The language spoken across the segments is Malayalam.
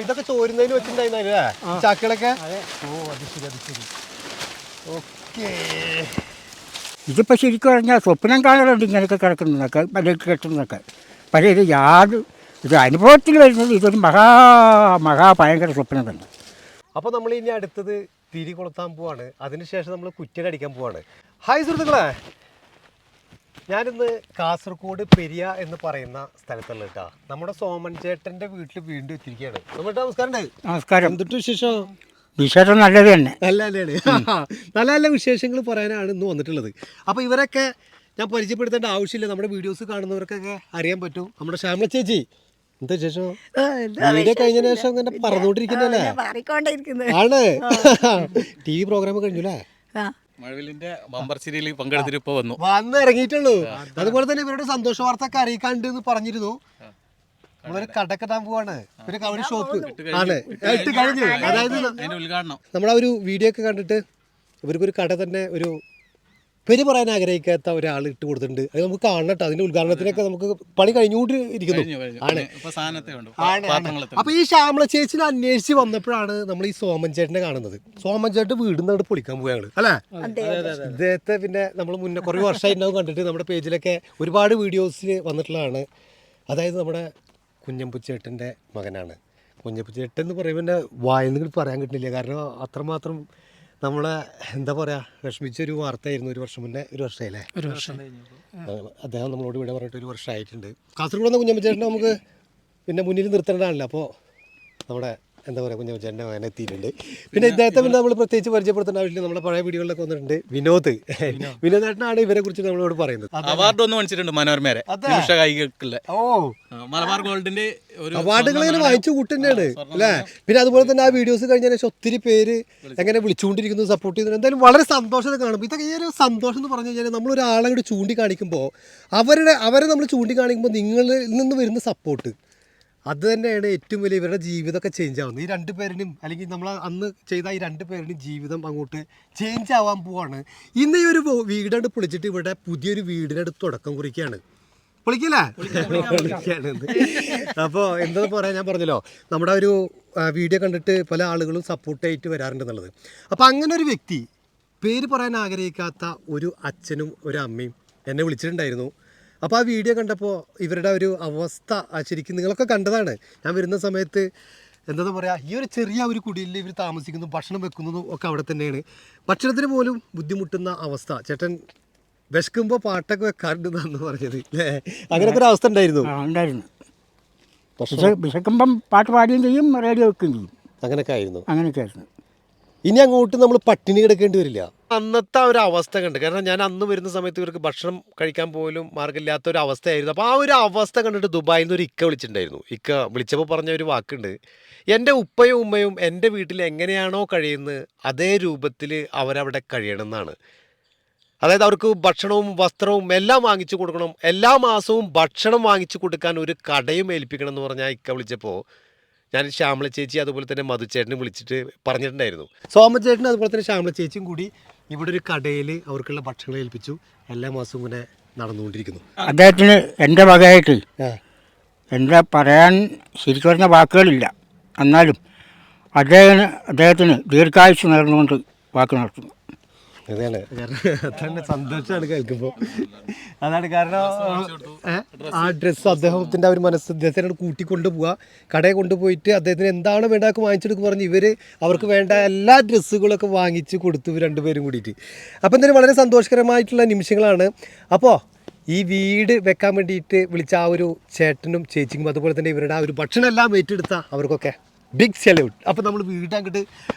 ഇതൊക്കെ ചോരുന്നതിന് വെച്ചിട്ടുണ്ടായിരുന്നല്ലേ ചാക്കുകളൊക്കെ? ഓ അത് ശരി അത് ശരി. ഓക്കേ. ഇതിപ്പോൾ ശരിക്കും പറഞ്ഞാൽ സ്വപ്നം കാണലുണ്ട് ഇങ്ങനെയൊക്കെ കിടക്കുന്നതൊക്കെ പലക്ക് കെട്ടുന്നതൊക്കെ. പക്ഷേ ഇത് അനുഭവത്തിൽ വരുന്നത് ഇതൊരു മഹാഭയങ്കര സ്വപ്നം തന്നെ. അപ്പോൾ നമ്മൾ ഇനി അടുത്തത് തിരി കൊളുത്താൻ പോവാണ്. അതിനുശേഷം നമ്മൾ കുറ്റിയടിക്കാൻ പോവാണ്. ഹായ് സുഹൃത്തുക്കളെ, ഞാനിന്ന് കാസർഗോഡ് പെരിയ എന്ന് പറയുന്ന സ്ഥലത്തുള്ള കേട്ടോ നമ്മുടെ സോമൻ ചേട്ടൻ്റെ വീട്ടിൽ വീണ്ടും എത്തിയിരിക്കുകയാണ്. നമസ്കാരം. നമസ്കാരം. എന്തിട്ട് വിശേഷം? വിശേഷം നല്ലത് തന്നെ. നല്ല നല്ല വിശേഷങ്ങൾ പറയാനാണ് ഇന്ന് വന്നിട്ടുള്ളത്. അപ്പോൾ ഇവരൊക്കെ ഞാൻ പരിചയപ്പെടുത്തേണ്ട ആവശ്യമില്ല, നമ്മുടെ വീഡിയോസ് കാണുന്നവർക്കൊക്കെ അറിയാൻ പറ്റും. നമ്മുടെ ശ്യാമള ചേച്ചി, എന്താ വിശേഷം? വീഡിയോ കഴിഞ്ഞ ശേഷം ഇങ്ങനെ പറഞ്ഞുകൊണ്ടിരിക്കുന്നല്ലേ? ആണ്. TV പ്രോഗ്രാം കഴിഞ്ഞു അല്ലേ? മഴവിലിന്റെ ബമ്പർ സീരിയലിൽ പങ്കെടുത്തിട്ട് ഇപ്പോൾ വന്നിറങ്ങിയിട്ടുള്ളൂ. അതുപോലെ തന്നെ ഇവരുടെ സന്തോഷ വാർത്ത ഒക്കെ അറിയിക്കാണ്ട് എന്ന് പറഞ്ഞിരുന്നു. നമ്മളൊരു കട കെട്ടാൻ പോവാണ്, ഒരു ഷോപ്പ് ആണ് ഇട്ട് കഴിഞ്ഞു. അതായത് ഉദ്ഘാടനം നമ്മളാ ഒരു വീഡിയോ ഒക്കെ കണ്ടിട്ട് ഇവർക്കൊരു കട തന്നെ ഒരു പേര് പറയാൻ ആഗ്രഹിക്കാത്ത ഒരാൾ ഇട്ട് കൊടുത്തിട്ടുണ്ട്. അത് നമുക്ക് കാണണം കേട്ടോ. അതിന്റെ ഉദ്ഘാടനത്തിനൊക്കെ നമുക്ക് പണി കഴിഞ്ഞുകൊണ്ട് ഇരിക്കുന്നു. അപ്പൊ ഈ ശ്യാമള ചേച്ചിനെ അന്വേഷിച്ച് വന്നപ്പോഴാണ് നമ്മൾ ഈ സോമൻ ചേട്ടനെ കാണുന്നത്. സോമൻ ചേട്ടൻ വീടിന്ന് അവിടെ പൊളിക്കാൻ പോയാണ് അല്ലേ? ഇദ്ദേഹത്തെ പിന്നെ നമ്മൾ മുന്നേ കുറേ വർഷമായിട്ടുണ്ടാവും കണ്ടിട്ട്. നമ്മുടെ പേജിലൊക്കെ ഒരുപാട് വീഡിയോസിൽ വന്നിട്ടുള്ളതാണ്. അതായത് നമ്മുടെ കുഞ്ഞമ്പുച്ചേട്ടൻ്റെ മകനാണ്. കുഞ്ഞമ്പുച്ചേട്ടൻ എന്ന് പറയുമ്പോൾ തന്നെ വായനകൾ പറയാൻ കിട്ടില്ല. കാരണം അത്രമാത്രം നമ്മളെ എന്താ പറയുക വിഷമിച്ചൊരു വാർത്തയായിരുന്നു. ഒരു വർഷം മുന്നേ, ഒരു വർഷമായില്ലേ? അദ്ദേഹം നമ്മളോട് ഇവിടെ പറഞ്ഞിട്ട് ഒരു വർഷമായിട്ടുണ്ട്. കാസർഗോഡ് നിന്ന് കുഞ്ഞമ്പുച്ചേട്ടനെ നമുക്ക് പിന്നെ മുന്നിൽ നിർത്തേണ്ടതാണല്ലോ. അപ്പോൾ നമ്മുടെ എന്താ പറയുക കുഞ്ഞമ്പുച്ചേട്ടൻ്റെ മകൻ എത്തിയിട്ടുണ്ട്. പിന്നെ ഇദ്ദേഹത്തെ പിന്നെ നമ്മൾ പ്രത്യേകിച്ച് പരിചയപ്പെടുത്തേണ്ട ആവശ്യമില്ല. നമ്മുടെ പഴയ വീഡിയോകളിലൊക്കെ വന്നിട്ടുണ്ട്. വിനോദേട്ടനാണ് ഇവരെ കുറിച്ച് നമ്മളോട് പറയുന്നത്. അവാർഡ് ഒന്ന് മേടിച്ചിട്ടുണ്ട് മനോരമയുടെ മലബാർ ഗോൾഡിന്റെ അവാർഡുകൾ ഇങ്ങനെ വാങ്ങിച്ചു കൂട്ടുതന്നെയാണ് അല്ലേ? പിന്നെ അതുപോലെ തന്നെ ആ വീഡിയോസ് കഴിഞ്ഞതിന് ശേഷം ഒത്തിരി പേര് എങ്ങനെ വിളിച്ചുകൊണ്ടിരിക്കുന്നു, സപ്പോർട്ട് ചെയ്യുന്നു. എന്തായാലും വളരെ സന്തോഷത കാണുമ്പോൾ ഇതൊക്കെ ഈ ഒരു സന്തോഷം എന്ന് പറഞ്ഞു കഴിഞ്ഞാൽ നമ്മളൊരാളെ കൂടി ചൂണ്ടിക്കാണിക്കുമ്പോൾ അവരെ നമ്മൾ ചൂണ്ടിക്കാണിക്കുമ്പോൾ നിങ്ങളിൽ നിന്ന് വരുന്ന സപ്പോർട്ട് അത് തന്നെയാണ് ഏറ്റവും വലിയ ഇവരുടെ ജീവിതമൊക്കെ ചേഞ്ച് ആവുന്നത്. ഈ രണ്ട് പേരിനും അല്ലെങ്കിൽ നമ്മൾ അന്ന് ചെയ്ത ഈ രണ്ട് പേരുടെയും ജീവിതം അങ്ങോട്ട് ചേഞ്ച് ആവാൻ പോവാണ്. ഇന്ന് ഈ ഒരു വീടാണ്ട് പൊളിച്ചിട്ട് ഇവിടെ പുതിയൊരു വീടിനടുത്ത് തുടക്കം കുറിക്കുകയാണ്. പൊളിക്കല്ലേ? അപ്പോൾ എന്താ പറയാ, ഞാൻ പറഞ്ഞല്ലോ നമ്മുടെ ഒരു വീഡിയോ കണ്ടിട്ട് പല ആളുകളും സപ്പോർട്ടായിട്ട് വരാറുണ്ടെന്നുള്ളത്. അപ്പോൾ അങ്ങനെ ഒരു വ്യക്തി, പേര് പറയാൻ ആഗ്രഹിക്കാത്ത ഒരു അച്ഛനും ഒരു അമ്മയും എന്നെ വിളിച്ചിട്ടുണ്ടായിരുന്നു. അപ്പോൾ ആ വീഡിയോ കണ്ടപ്പോൾ ഇവരുടെ ഒരു അവസ്ഥ ശരിക്കും നിങ്ങളൊക്കെ കണ്ടതാണ്. ഞാൻ വരുന്ന സമയത്ത് എന്താ പറയുക, ഈ ഒരു ചെറിയ ഒരു കുടിയിൽ ഇവർ താമസിക്കുന്നു, ഭക്ഷണം വെക്കുന്നതും ഒക്കെ അവിടെ തന്നെയാണ്. ഭക്ഷണത്തിന് പോലും ബുദ്ധിമുട്ടുന്ന അവസ്ഥ. ചേട്ടൻ വിശക്കുമ്പോൾ പാട്ടൊക്കെ വെക്കാറുണ്ടെന്നാണ് പറഞ്ഞത് അല്ലേ? അങ്ങനെയൊക്കെ ഒരു അവസ്ഥ ഉണ്ടായിരുന്നു. വിശക്കുമ്പം പാട്ട് പാടുകയും ചെയ്യും, റേഡിയോ വെക്കുകയും ചെയ്യും. അങ്ങനെയൊക്കെ ആയിരുന്നു. അങ്ങനെയൊക്കെയായിരുന്നു. ഇനി അങ്ങോട്ട് നമ്മൾ പട്ടിണി കിടക്കേണ്ടി വരില്ല. അന്നത്തെ ഒരു അവസ്ഥ കണ്ട്, കാരണം ഞാൻ അന്ന് വരുന്ന സമയത്ത് ഇവർക്ക് ഭക്ഷണം കഴിക്കാൻ പോലും മാർഗ്ഗമില്ലാത്ത ഒരു അവസ്ഥയായിരുന്നു. അപ്പോൾ ആ ഒരു അവസ്ഥ കണ്ടിട്ട് ദുബായിൽ നിന്ന് ഒരു ഇക്ക വിളിച്ചിട്ടുണ്ടായിരുന്നു. ഇക്ക വിളിച്ചപ്പോൾ പറഞ്ഞ ഒരു വാക്കുണ്ട്, എൻ്റെ ഉപ്പയും ഉമ്മയും എൻ്റെ വീട്ടിൽ എങ്ങനെയാണോ കഴിയുന്നത് അതേ രൂപത്തിൽ അവരവിടെ കഴിയണം എന്നാണ്. അതായത് അവർക്ക് ഭക്ഷണവും വസ്ത്രവും എല്ലാം വാങ്ങിച്ചു കൊടുക്കണം, എല്ലാ മാസവും ഭക്ഷണം വാങ്ങിച്ചു കൊടുക്കാൻ ഒരു കടയും ഏൽപ്പിക്കണം എന്ന് പറഞ്ഞാൽ ഇക്ക വിളിച്ചപ്പോൾ ഞാൻ ശ്യാമള ചേച്ചി അതുപോലെ തന്നെ മധുച്ചേട്ടനെ വിളിച്ചിട്ട് പറഞ്ഞിട്ടുണ്ടായിരുന്നു. സോമചേട്ടനും അതുപോലെ തന്നെ ശ്യാമള ചേച്ചിയും കൂടി ഇവിടെ ഒരു കടയിൽ അവർക്കുള്ള ഭക്ഷണം ഏൽപ്പിച്ചു. എല്ലാ മാസവും ഇങ്ങനെ നടന്നുകൊണ്ടിരിക്കുന്നു. അദ്ദേഹത്തിന് എൻ്റെ വകയായിട്ട് എന്താ പറയാൻ ശരിക്കും പറഞ്ഞ വാക്കുകളില്ല. എന്നാലും അദ്ദേഹത്തിന് ദീർഘായുസ് നേർന്നുകൊണ്ട് വാക്ക് നടത്തുന്നു. അതാണ് അതാണ് സന്തോഷമാണ് കേൾക്കുമ്പോൾ. അതാണ് കാരണം ആ ഡ്രസ്സ് അദ്ദേഹത്തിൻ്റെ ആ ഒരു മനസ്സ് അദ്ദേഹത്തിനോട് കൂട്ടിക്കൊണ്ടു പോവുക, കടയിൽ കൊണ്ടുപോയിട്ട് അദ്ദേഹത്തിന് എന്താണ് വേണ്ടതൊക്കെ വാങ്ങിച്ചെടുക്കുക പറഞ്ഞ് അവർക്ക് വേണ്ട എല്ലാ ഡ്രസ്സുകളൊക്കെ വാങ്ങിച്ച് കൊടുത്തു രണ്ടുപേരും കൂടിയിട്ട്. അപ്പോൾ എന്തായാലും വളരെ സന്തോഷകരമായിട്ടുള്ള നിമിഷങ്ങളാണ്. അപ്പോൾ ഈ വീട് വെക്കാൻ വേണ്ടിയിട്ട് വിളിച്ച ആ ഒരു ചേട്ടനും ചേച്ചിക്കും അതുപോലെ തന്നെ ഇവരുടെ ആ ഒരു ഭക്ഷണം എല്ലാം ഏറ്റെടുത്ത അവർക്കൊക്കെ ബിഗ് സല്യൂട്ട്. അപ്പോൾ നമ്മൾ വീട് അങ്ങോട്ട്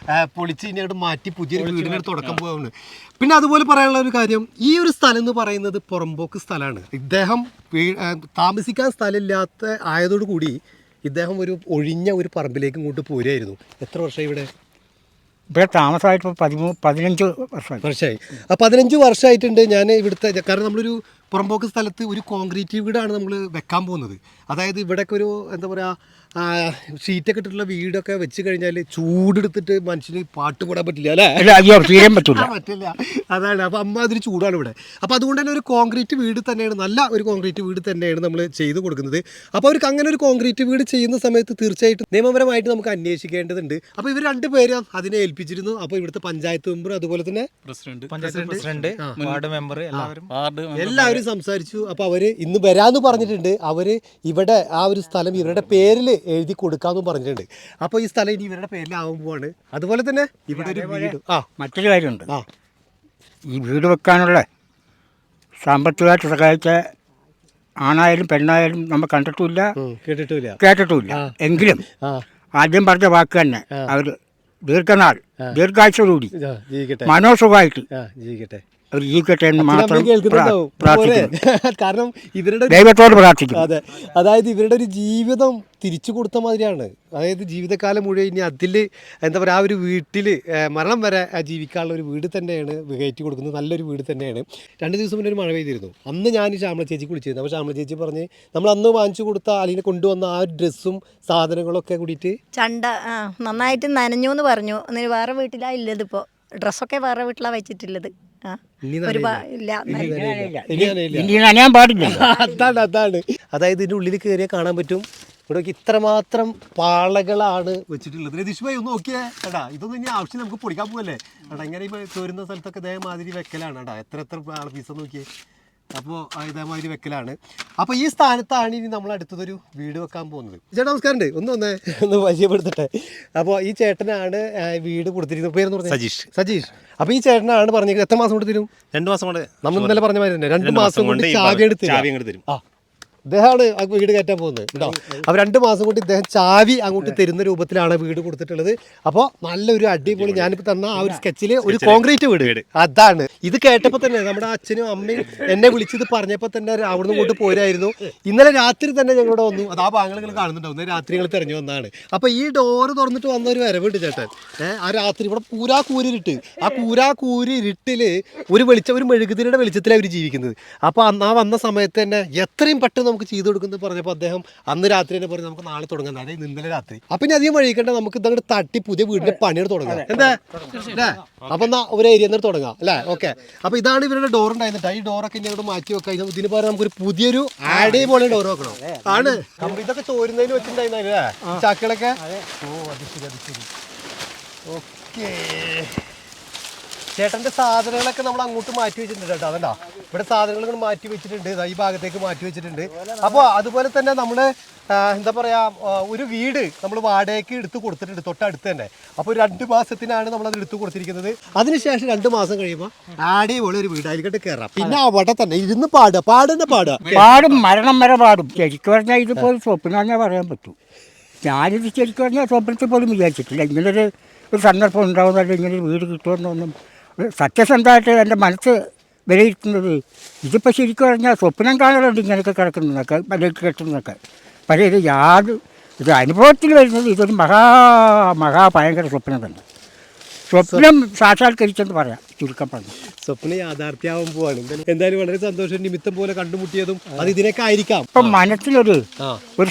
പൊളിച്ച് ഇനി അങ്ങോട്ട് മാറ്റി പുതിയൊരു വീടിനോട് തുടക്കം പോകുന്നു. പിന്നെ അതുപോലെ പറയാനുള്ള ഒരു കാര്യം, ഈ ഒരു സ്ഥലം എന്ന് പറയുന്നത് പുറമ്പോക്ക് സ്ഥലമാണ്. ഇദ്ദേഹം താമസിക്കാൻ സ്ഥലമില്ലാത്ത ആയതോടുകൂടി ഇദ്ദേഹം ഒരു ഒഴിഞ്ഞ ഒരു പറമ്പിലേക്ക് ഇങ്ങോട്ട് പോരുമായിരുന്നു. എത്ര വർഷമായി ഇവിടെ താമസമായിട്ട് 15 വർഷമായി. ആ 15 വർഷമായിട്ടുണ്ട് ഞാൻ ഇവിടുത്തെ. കാരണം നമ്മളൊരു പുറമ്പോക്ക് സ്ഥലത്ത് ഒരു കോൺക്രീറ്റ് വീടാണ് നമ്മൾ വെക്കാൻ പോകുന്നത്. അതായത് ഇവിടെയൊക്കെ ഒരു എന്താ പറയുക ഷീറ്റൊക്കെ ഇട്ടിട്ടുള്ള വീടൊക്കെ വെച്ച് കഴിഞ്ഞാൽ ചൂടെടുത്തിട്ട് മനുഷ്യന് പാട്ട് പാടാൻ പറ്റില്ല അല്ലേ? അയ്യോ തീരാൻ പറ്റില്ല. പറ്റില്ല. അതാണ്. അപ്പോൾ അമ്മാതിരി ചൂടാണ് ഇവിടെ. അപ്പോൾ അതുകൊണ്ട് തന്നെ ഒരു കോൺക്രീറ്റ് വീട് തന്നെയാണ്, നല്ല ഒരു കോൺക്രീറ്റ് വീട് തന്നെയാണ് നമ്മൾ ചെയ്തു കൊടുക്കുന്നത്. അപ്പോൾ അവർക്ക് അങ്ങനെ ഒരു കോൺക്രീറ്റ് വീട് ചെയ്യുന്ന സമയത്ത് തീർച്ചയായിട്ടും നിയമപരമായിട്ട് നമുക്ക് അന്വേഷിക്കേണ്ടതുണ്ട്. അപ്പോൾ ഇവർ രണ്ടുപേരും അതിനെ ഏൽപ്പിച്ചിരുന്നു. അപ്പോൾ ഇവിടുത്തെ പഞ്ചായത്ത് മെമ്പർ അതുപോലെ തന്നെ പ്രസിഡന്റ് വാർഡ് മെമ്പർ എല്ലാവരും സംസാരിച്ചു. അപ്പോൾ അവർ ഇന്ന് വരാമെന്ന് പറഞ്ഞിട്ടുണ്ട്. അവർ ഇവിടെ ആ ഒരു സ്ഥലം ഇവരുടെ പേരിൽ എഴുതി കൊടുക്കാമെന്നും പറഞ്ഞിട്ടുണ്ട്. അപ്പോൾ ഈ സ്ഥലം ഇനി ഇവരുടെ പേരിലാവാൻ പോവാണ്. അതുപോലെ തന്നെ ഇവിടെ ഒരു വീട് മറ്റൊരു കാര്യമുണ്ട്. ഈ വീട് വെക്കാനുള്ള സാമ്പത്തികമായിട്ട് സഹായിച്ച ആണായാലും പെണ്ണായാലും നമ്മൾ കണ്ടിട്ടുമില്ല, കേട്ടിട്ടുമില്ല. എങ്കിലും ആദ്യം പറഞ്ഞ വാക്ക് തന്നെ അവർ ദീർഘായുസ്സോടുകൂടി മനോസുഖമായിട്ട് ജീവിക്കട്ടെ, അവർ ജീവിക്കട്ടെ എന്ന് മാത്രം കാരണം ഇവരുടെ ദൈവത്തോട് പ്രാർത്ഥിക്കും. അതെ, അതായത് ഇവരുടെ ഒരു ജീവിതം തിരിച്ചു കൊടുത്ത മാതിരിയാണ്. അതായത് ജീവിതകാലം മുഴുവൻ ഇനി അതിൽ എന്താ പറയുക, ആ ഒരു വീട്ടിൽ മരണം വരെ ജീവിക്കാനുള്ള ഒരു വീട് തന്നെയാണ് കയറ്റി കൊടുക്കുന്നത്. നല്ലൊരു വീട് തന്നെയാണ്. 2 ദിവസം മുന്നേ ഒരു മഴ പെയ്തിരുന്നു. അന്ന് ഞാൻ ശ്യാമള ചേച്ചിക്ക് വിളിച്ചിരുന്നു. അപ്പോൾ ശ്യാമള ചേച്ചി പറഞ്ഞ് നമ്മൾ അന്ന് വാങ്ങിച്ചു കൊടുത്ത അല്ലെങ്കിൽ കൊണ്ടുവന്ന ആ ഒരു ഡ്രസ്സും സാധനങ്ങളൊക്കെ കൂടിയിട്ട് നന്നായിട്ട് നനഞ്ഞു എന്ന് പറഞ്ഞു. എന്നിട്ട് വേറെ വീട്ടിലാണ് ഇല്ലത്. ഇപ്പോൾ ഡ്രസ്സൊക്കെ വേറെ വീട്ടിലാണ് വെച്ചിട്ടുള്ളത്. നനയാൻ പാടില്ല. അതാണ്. അതായത് ഇതിൻ്റെ ഉള്ളിൽ കയറിയാൽ കാണാൻ പറ്റും ഇവിടെ ഇത്രമാത്രം പാളകളാണ് വെച്ചിട്ടുള്ളത്. രതീഷ് ഒന്ന് നോക്കിയേ എടാ, ഇതൊന്നും ഇനി ആവശ്യം നമുക്ക് പൊടിക്കാൻ പോകല്ലേ എടാ. ഇങ്ങനെ ഇപ്പോൾ ചോരുന്ന സ്ഥലത്തൊക്കെ ഇതേമാതിരി വെക്കലാണ് എടാ. എത്ര പീസ് നോക്കിയേ. അപ്പോൾ ഇതേമാതിരി വെക്കലാണ്. അപ്പോൾ ഈ സ്ഥാനത്താണ് ഇനി നമ്മൾ അടുത്തതൊരു വീട് വെക്കാൻ പോകുന്നത്. ചേട്ടാ നമസ്കാരം. ഒന്ന് പരിചയപ്പെടുത്തട്ടെ. അപ്പോൾ ഈ ചേട്ടനാണ് വീട് കൊടുത്തിരിക്കുന്നത്. പേരെന്ന് പറഞ്ഞാൽ സജീഷ്. അപ്പോൾ ഈ ചേട്ടനാണ് പറഞ്ഞിരിക്കുന്നത് എത്ര മാസം കൊണ്ട് തരും? 2 മാസം കൊണ്ട്. നമ്മൾ ഇന്നലെ പറഞ്ഞ മാതിരി തന്നെ 2 മാസം കൊണ്ട് ചാവി എടുത്ത് തരും. ഇദ്ദേഹമാണ് ആ വീട് കയറ്റാൻ പോകുന്നത് കേട്ടോ. അപ്പോൾ 2 മാസം കൊണ്ട് ഇദ്ദേഹം ചാവി അങ്ങോട്ട് തരുന്ന രൂപത്തിലാണ് വീട് കൊടുത്തിട്ടുള്ളത്. അപ്പോൾ നല്ലൊരു അടിപൊളി, ഞാനിപ്പോൾ തന്ന ആ ഒരു സ്കെച്ചിൽ ഒരു കോൺക്രീറ്റ് വീട് അതാണ്. ഇത് കേട്ടപ്പോൾ തന്നെ നമ്മുടെ അച്ഛനും അമ്മയും എന്നെ വിളിച്ചത് പറഞ്ഞപ്പോൾ തന്നെ അവിടുന്ന് കൊണ്ട് പോരായിരുന്നു. ഇന്നലെ രാത്രി തന്നെ ഞങ്ങളിവിടെ വന്നു. അത് ആ ഭാഗങ്ങൾ കാണുന്നുണ്ടാവും. രാത്രി ഞങ്ങൾ തിരഞ്ഞു വന്നതാണ്. അപ്പോൾ ഈ ഡോറ് തുറന്നിട്ട് വന്ന ഒരു വരവുണ്ട് ചേട്ടൻ. ആ രാത്രി ഇവിടെ കൂരിരുട്ട്. ആ കൂരിരുട്ടിൽ ഒരു മെഴുകുതിരിയുടെ വെളിച്ചത്തിലാണ് അവർ ജീവിക്കുന്നത്. അപ്പോൾ ആ വന്ന സമയത്ത് തന്നെ എത്രയും പെട്ടെന്ന് നമുക്ക് ചെയ്തു കൊടുക്കുന്നത് പറഞ്ഞപ്പോൾ അദ്ദേഹം അന്ന് രാത്രി തന്നെ പറഞ്ഞു നമുക്ക് നാളെ തുടങ്ങാം. അതായത് ഇന്നലെ രാത്രി. അപ്പം ഇനി അധികം വഴിക്കേണ്ട, നമുക്ക് ഇതങ്ങോട്ട് തട്ടി പുതിയ വീടിൻ്റെ പണിയോട് തുടങ്ങാം. എന്താ അല്ലേ? അപ്പം എന്നാൽ ഒരു ഏരിയ എന്നിട്ട് തുടങ്ങാം അല്ലേ? ഓക്കെ. അപ്പോൾ ഇതാണ് ഇവരുടെ ഡോർ ഉണ്ടായിരുന്നിട്ട്. ഈ ഡോറൊക്കെ ഇനി അങ്ങോട്ട് മാറ്റി വെക്കാം. ഇതിന് പകരം നമുക്കൊരു പുതിയൊരു അടിപൊളി ഡോർ വെക്കണം. ആണ് ഇതൊക്കെ ചോരുന്നതിന് വെച്ചിട്ടുണ്ടായിരുന്നല്ലേ ചാക്കുകളൊക്കെ? ഓ അത് ശരി. ഓക്കേ. ചേട്ടൻ്റെ സാധനങ്ങളൊക്കെ നമ്മൾ അങ്ങോട്ട് മാറ്റി വെച്ചിട്ടുണ്ട് കേട്ടോ. അതല്ല ഇവിടെ സാധനങ്ങൾ മാറ്റി വെച്ചിട്ടുണ്ട്. ഈ ഭാഗത്തേക്ക് മാറ്റി വെച്ചിട്ടുണ്ട്. അപ്പോൾ അതുപോലെ തന്നെ നമ്മൾ എന്താ പറയുക, ഒരു വീട് നമ്മൾ വാടകയ്ക്ക് എടുത്ത് കൊടുത്തിട്ടുണ്ട് തൊട്ടടുത്ത് തന്നെ. അപ്പോൾ 2 മാസത്തിനാണ് നമ്മളത് എടുത്ത് കൊടുത്തിരിക്കുന്നത്. അതിനുശേഷം 2 മാസം കഴിയുമ്പോൾ അടിപൊളി ഒരു വീട് അതിലേക്കിട്ട് കയറാം. പിന്നെ അവിടെ തന്നെ ഇരുന്ന് പാടും മരണം വരെ പാടും. ശരിക്കും പറഞ്ഞാൽ ഇതിപ്പോൾ സ്വപ്നം പറയാൻ പറ്റും. ഞാനിത് ശരിക്കും പറഞ്ഞാൽ സ്വപ്നത്തിൽ പോലും വിചാരിച്ചിട്ടില്ല ഇങ്ങനൊരു സന്ദർഭം ഉണ്ടാവുന്നതല്ല, ഇങ്ങനൊരു വീട് കിട്ടുമെന്നൊന്നും. സത്യസന്ധമായിട്ട് എൻ്റെ മനസ്സ് വിലയിരുത്തുന്നത് ഇതിപ്പോൾ ശരിക്കും പറഞ്ഞാൽ സ്വപ്നം കാണലുണ്ട് ഇങ്ങനെയൊക്കെ കിടക്കുന്നതൊക്കെ, പലർക്ക് കെട്ടുന്നതൊക്കെ. പക്ഷേ ഇത് അനുഭവത്തിൽ വരുന്നത് ഇതൊരു ഭയങ്കര സ്വപ്നം തന്നെ. സ്വപ്നം സാക്ഷാത്കരിച്ചെന്ന് പറയാം, ചുരുക്കം പറഞ്ഞു. സ്വപ്നം യാഥാർത്ഥ്യമാവാൻ പോവാണ്. എന്തായാലും വളരെ സന്തോഷം. നിമിത്തം പോലെ കണ്ടുമുട്ടിയതും അത് ഇതിനൊക്കെ ആയിരിക്കാം. ഇപ്പം മനസ്സിനൊരു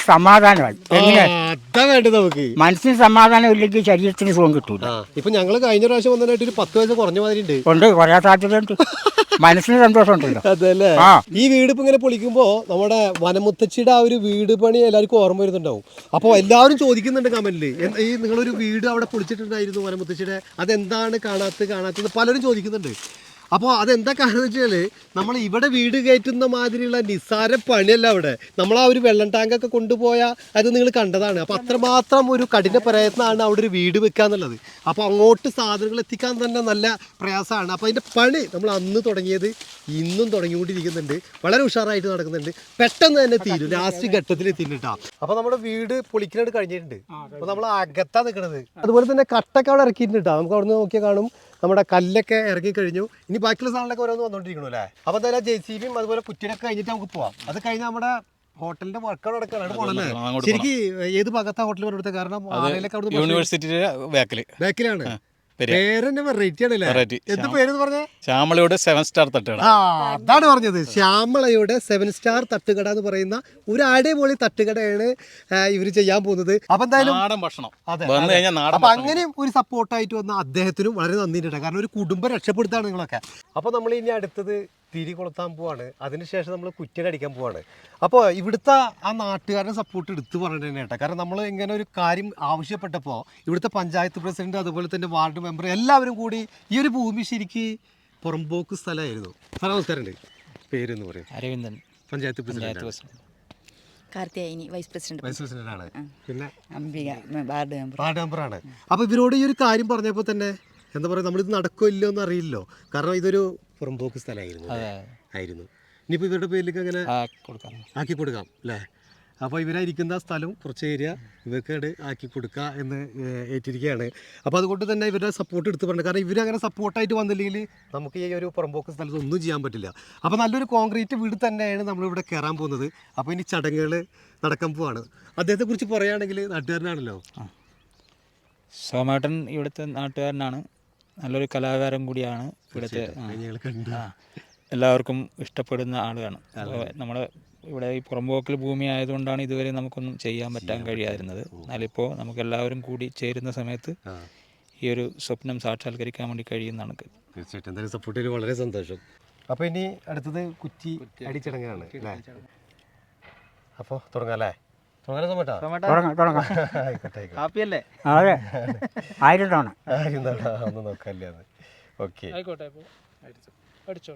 സമാധാനമായി. എങ്ങനെ അതാ വേണ്ടത് നമുക്ക്. മനസ്സിന് സമാധാനം ഇല്ലെങ്കിൽ ശരീരത്തിന് സുഖം കിട്ടൂല. ഇപ്പൊ ഞങ്ങൾ കഴിഞ്ഞ പ്രാവശ്യം വന്നതായിട്ട് ഒരു 10 വയസ്സ് കുറഞ്ഞ മാതിരി ഉണ്ട്. കുറേ സാധ്യതയുണ്ട്. മനസ്സിന് സന്തോഷം ഉണ്ടല്ലോ. അതല്ലേ. ഈ വീട് ഇപ്പൊ ഇങ്ങനെ പൊളിക്കുമ്പോ നമ്മുടെ വനമുത്തച്ഛിയുടെ ആ ഒരു വീട് പണി എല്ലാവർക്കും ഓർമ്മ വരുന്നുണ്ടാവും. അപ്പോൾ എല്ലാവരും ചോദിക്കുന്നുണ്ട് കമന്റില്, ഈ നിങ്ങളൊരു വീട് അവിടെ പൊളിച്ചിട്ടുണ്ടായിരുന്നു വനമുത്തച്ഛിയുടെ, അതെന്താണ് കാണാത്തത് പലരും ചോദിക്കുന്നുണ്ട്. അപ്പോൾ അതെന്താ കാരണം വെച്ചാൽ നമ്മൾ ഇവിടെ വീട് കയറ്റുന്ന മാതിരിയുള്ള നിസ്സാര പണിയല്ല അവിടെ. നമ്മൾ ആ ഒരു വെള്ളം ടാങ്കൊക്കെ കൊണ്ടുപോയാൽ അത് നിങ്ങൾ കണ്ടതാണ്. അപ്പോൾ അത്രമാത്രം ഒരു കഠിന പ്രയത്നമാണ് അവിടെ ഒരു വീട് വെക്കുക എന്നുള്ളത്. അപ്പോൾ അങ്ങോട്ട് സാധനങ്ങൾ എത്തിക്കാൻ തന്നെ നല്ല പ്രയാസമാണ്. അപ്പോൾ അതിൻ്റെ പണി നമ്മൾ അന്ന് തുടങ്ങിയത് ഇന്നും തുടങ്ങിക്കൊണ്ടിരിക്കുന്നുണ്ട്. വളരെ ഉഷാറായിട്ട് നടക്കുന്നുണ്ട്. പെട്ടെന്ന് തന്നെ തീരും, ലാസ്റ്റ് ഘട്ടത്തിൽ എത്തിയിട്ടാ. അപ്പോൾ നമ്മുടെ വീട് പൊളിക്കാനായിട്ട് കഴിഞ്ഞിട്ടുണ്ട്. അപ്പോൾ നമ്മൾ അകത്താണ് നിൽക്കുന്നത്. അതുപോലെ തന്നെ കട്ടൊക്കെ അവിടെ ഇറക്കിയിട്ടുണ്ട് കേട്ടോ. നമുക്ക് അവിടെ നിന്ന് നോക്കിയാൽ കാണും നമ്മുടെ കല്ലൊക്കെ ഇറക്കി കഴിഞ്ഞു. ഇനി ബാക്കിയുള്ള സാധനങ്ങളൊക്കെ ഓരോന്ന് വന്നുകൊണ്ടിരിക്കണു അല്ലേ. അപ്പോൾ എന്തായാലും JCBയും അതുപോലെ കുറ്റിയൊക്കെ കഴിഞ്ഞിട്ട് നമുക്ക് പോവാം. അത് കഴിഞ്ഞാൽ നമ്മുടെ ഹോട്ടലിന്റെ വർക്കൗട്ട് നടക്കാനാണ് പോണല്ലേ. ശരിക്കും ഏത് ഭാഗത്താ ഹോട്ടൽ പറഞ്ഞെടുത്തത്? കാരണം യൂണിവേഴ്സിറ്റിയുടെ ബാക്കിലാണ്. പേരെന്നെ വെറൈറ്റി ആണല്ലേ? Variety. എന്ത് പേരെന്ന് പറഞ്ഞേ? ശ്യാമളയുടെ 7 സ്റ്റാർ തട്ടുകട. ആ, അതാണ് പറഞ്ഞത്. ശ്യാമളയുടെ 7 സ്റ്റാർ തട്ടുകട എന്ന് പറയുന്ന ഒരു അടിപൊളി തട്ടുകടയാണ് ഇവർ ചെയ്യാൻ പോകുന്നത്. അപ്പൊ എന്തായാലും നാടൻ ഭക്ഷണം അതെ, വന്നു അതെ. കഴിഞ്ഞാൽ നാടൻ അപ്പൊ ഭക്ഷണം. അങ്ങനെയും ഒരു സപ്പോർട്ടായിട്ട് വന്ന അദ്ദേഹത്തിനും വളരെ നന്ദിയുണ്ട്. കാരണം ഒരു കുടുംബം രക്ഷപ്പെടുത്താണ് നിങ്ങളൊക്കെ. അപ്പൊ നമ്മൾ ഇനി അടുത്തത് തിരി കൊളുത്താൻ പോവാണ്. അതിനുശേഷം നമ്മൾ കുറ്റിക അടിക്കാൻ പോവാണ്. അപ്പോൾ ഇവിടുത്തെ ആ നാട്ടുകാരുടെ സപ്പോർട്ട് എടുത്തു പറഞ്ഞിട്ട് തന്നെ കേട്ടോ. കാരണം നമ്മൾ ഇങ്ങനെ ഒരു കാര്യം ആവശ്യപ്പെട്ടപ്പോൾ ഇവിടുത്തെ പഞ്ചായത്ത് പ്രസിഡന്റ് അതുപോലെ തന്നെ വാർഡ് മെമ്പർ എല്ലാവരും കൂടി ഈ ഒരു ഭൂമി ശരിക്ക് പുറമ്പോക്ക് സ്ഥലമായിരുന്നു. സാർ നമസ്കാരമുണ്ട്. പേരെന്ന് പറയും? Aravindan, panchayat president. Karthiyayini vice president. Vice പ്രസിഡന്റാണ്. പിന്നെ അംബിക വാർഡ് മെമ്പർ. വാർഡ് മെമ്പറാണ്. അപ്പോൾ ഇവരോട് ഈ ഒരു കാര്യം പറഞ്ഞപ്പോൾ തന്നെ എന്താ പറയുക, നമ്മളിത് നടക്കോ ഇല്ലയോ എന്ന് അറിയില്ലോ. കാരണം ഇതൊരു പുറമ്പോക്ക് സ്ഥലമായിരുന്നു ആയിരുന്നു. ഇനിയിപ്പോൾ ഇവരുടെ പേരിലേക്ക് അങ്ങനെ ആക്കി കൊടുക്കാം അല്ലേ? അപ്പോൾ ഇവരായിരിക്കുന്ന സ്ഥലം കുറച്ച് ഏരിയ ഇവർക്ക് ആക്കി കൊടുക്കുക എന്ന് ഏറ്റിരിക്കുകയാണ്. അപ്പോൾ അതുകൊണ്ട് തന്നെ ഇവരുടെ സപ്പോർട്ട് എടുത്ത് പറഞ്ഞു. കാരണം ഇവരങ്ങനെ സപ്പോർട്ടായിട്ട് വന്നില്ലെങ്കിൽ നമുക്ക് ഈ ഒരു പുറമ്പോക്ക് സ്ഥലത്ത് ഒന്നും ചെയ്യാൻ പറ്റില്ല. അപ്പോൾ നല്ലൊരു കോൺക്രീറ്റ് വീട് തന്നെയാണ് നമ്മളിവിടെ കയറാൻ പോകുന്നത്. അപ്പോൾ ഇനി ചടങ്ങുകൾ നടക്കാൻ പോവാണ്. അദ്ദേഹത്തെക്കുറിച്ച് പറയുകയാണെങ്കിൽ നാട്ടുകാരനാണല്ലോ. സോമേട്ടൻ ഇവിടുത്തെ നാട്ടുകാരനാണ്, നല്ലൊരു കലാകാരൻ കൂടിയാണ്. ഇവിടുത്തെ എല്ലാവർക്കും ഇഷ്ടപ്പെടുന്ന ആളാണ്. നമ്മുടെ ഇവിടെ ഈ പുറമ്പോക്കൽ ഭൂമി ആയതുകൊണ്ടാണ് ഇതുവരെ നമുക്കൊന്നും ചെയ്യാൻ പറ്റാൻ കഴിയാതിരുന്നത്. എന്നാലിപ്പോൾ നമുക്ക് എല്ലാവരും കൂടി ചേരുന്ന സമയത്ത് ഈ ഒരു സ്വപ്നം സാക്ഷാത്കരിക്കാൻ വേണ്ടി കഴിയുന്നതാണ്. തീർച്ചയായിട്ടും എന്തായാലും സപ്പോർട്ട് ചെയ്ത് വളരെ സന്തോഷം. അപ്പോൾ ഇനി അടുത്തത് കുറ്റി അടിച്ചടങ്ങാണ് അല്ലേ? അപ്പോൾ തുടങ്ങാം അല്ലേ? ഹാപ്പിയല്ലേ? അതെ, 1000 തവണ. ഒന്ന് നോക്കല്ലേ അത്. ഓക്കെ, ആയിക്കോട്ടെ. അടിച്ചോ.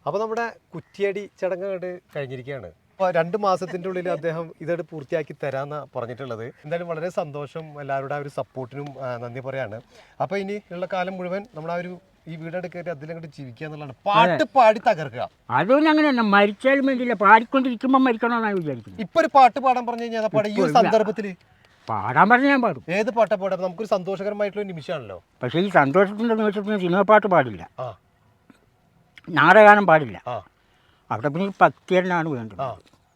അപ്പോൾ നമ്മുടെ കുറ്റിയടി ചടങ്ങ് കഴിഞ്ഞിരിക്കുകയാണ്. അപ്പോൾ 2 മാസത്തിൻ്റെ ഉള്ളിൽ അദ്ദേഹം ഇതോട് പൂർത്തിയാക്കി തരാമെന്ന് പറഞ്ഞിട്ടുള്ളത്. എന്തായാലും വളരെ സന്തോഷം. എല്ലാവരുടെ ആ ഒരു സപ്പോർട്ടിനും നന്ദി പറയാണ്. അപ്പോൾ ഇനി ഉള്ള കാലം മുഴുവൻ നമ്മൾ ആ ഒരു ഈ വീടോട് കയറി അതിലങ്ങോട്ട് ജീവിക്കുക എന്നുള്ളതാണ്. പാട്ട് പാടി തകർക്കുക. അതൊന്നും അങ്ങനെയല്ല, മരിച്ചാലും വേണ്ടിയില്ല, പാടിക്കൊണ്ടിരിക്കുമ്പോൾ മരിക്കണമെന്നാണ് വിചാരിക്കുന്നത്. ഇപ്പൊ ഒരു പാട്ട് പാടാൻ പറഞ്ഞു കഴിഞ്ഞാൽ പാടാം. ഈ ഒരു സന്ദർഭത്തിൽ പാടാൻ പറഞ്ഞാൽ ഞാൻ പാടും. ഏത് പാട്ടാ പാടാം? നമുക്കൊരു സന്തോഷകരമായിട്ടുള്ള നിമിഷമാണല്ലോ. പക്ഷേ ഈ സന്തോഷത്തിൻ്റെ നിമിഷത്തിന് സിനിമ പാട്ട് പാടില്ല, ആ നാടകാനം പാടില്ല. ആ അവിടെ പിന്നെ ഭക്തി തന്നെയാണ് വേണ്ടത്. ആ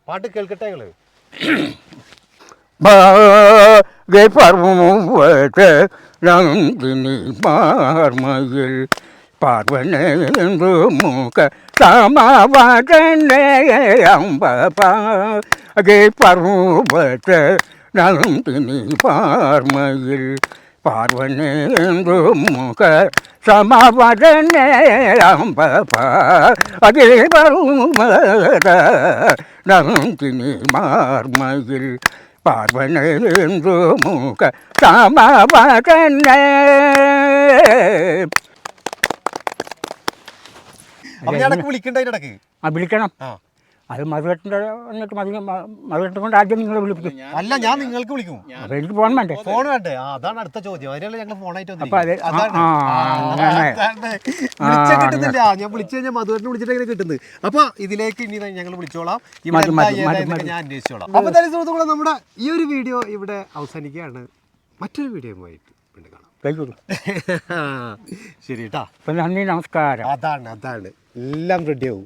പാട്ട് കേൾക്കട്ടെ ഞങ്ങള്. നന്ദിനി പാർമയിൽ പാർവനേന്ദു മുഖ സമവദനേ അംബ പർവ്വത നന്ദിനി പാർമയിൽ പാർവനേന്ദു മുഖ സമവദനേ അംബ പർവ്വത നന്ദിനി മാർമയിൽ പാർവനേന്ദു മുഖ സമവദനേ. അപ്പൊ ഞാനൊക്കെ വിളിക്കണ്ട ഇടക്ക്. വിളിക്കണം. ആ അത് മധുരട്ടിൻ്റെ വന്നിട്ട് മധുരട്ടം കൊണ്ട് ആദ്യം നിങ്ങളെ വിളിപ്പിക്കും. അല്ല, ഞാൻ നിങ്ങൾക്ക് വിളിക്കും. അപ്പോൾ എനിക്ക് ഫോൺ വേണ്ടേ? ഫോൺ വേണ്ടേ? ആ അതാണ് അടുത്ത ചോദ്യം. അതിനല്ലേ ഞങ്ങൾ ഫോണായിട്ട് അപ്പോൾ അത് വിളിച്ച കിട്ടുന്നില്ല. ഞാൻ വിളിച്ചു കഴിഞ്ഞാൽ മധുരനെ വിളിച്ചിട്ട് എങ്ങനെ കിട്ടുന്നത്? അപ്പൊ ഇതിലേക്ക് ഇനി ഞങ്ങൾ വിളിച്ചോളാം. ഞാൻ അന്വേഷിച്ചോളാം. അപ്പൊ എന്തായാലും സുഹൃത്തുക്കളെ, നമ്മുടെ ഈ ഒരു വീഡിയോ ഇവിടെ അവസാനിക്കുകയാണ്. മറ്റൊരു വീഡിയോയുമായിട്ട് വീണ്ടും കാണാം. ശരി കേട്ടാ. നന്ദി, നമസ്കാരം. അതാണ് എല്ലാം റെഡിയാവും.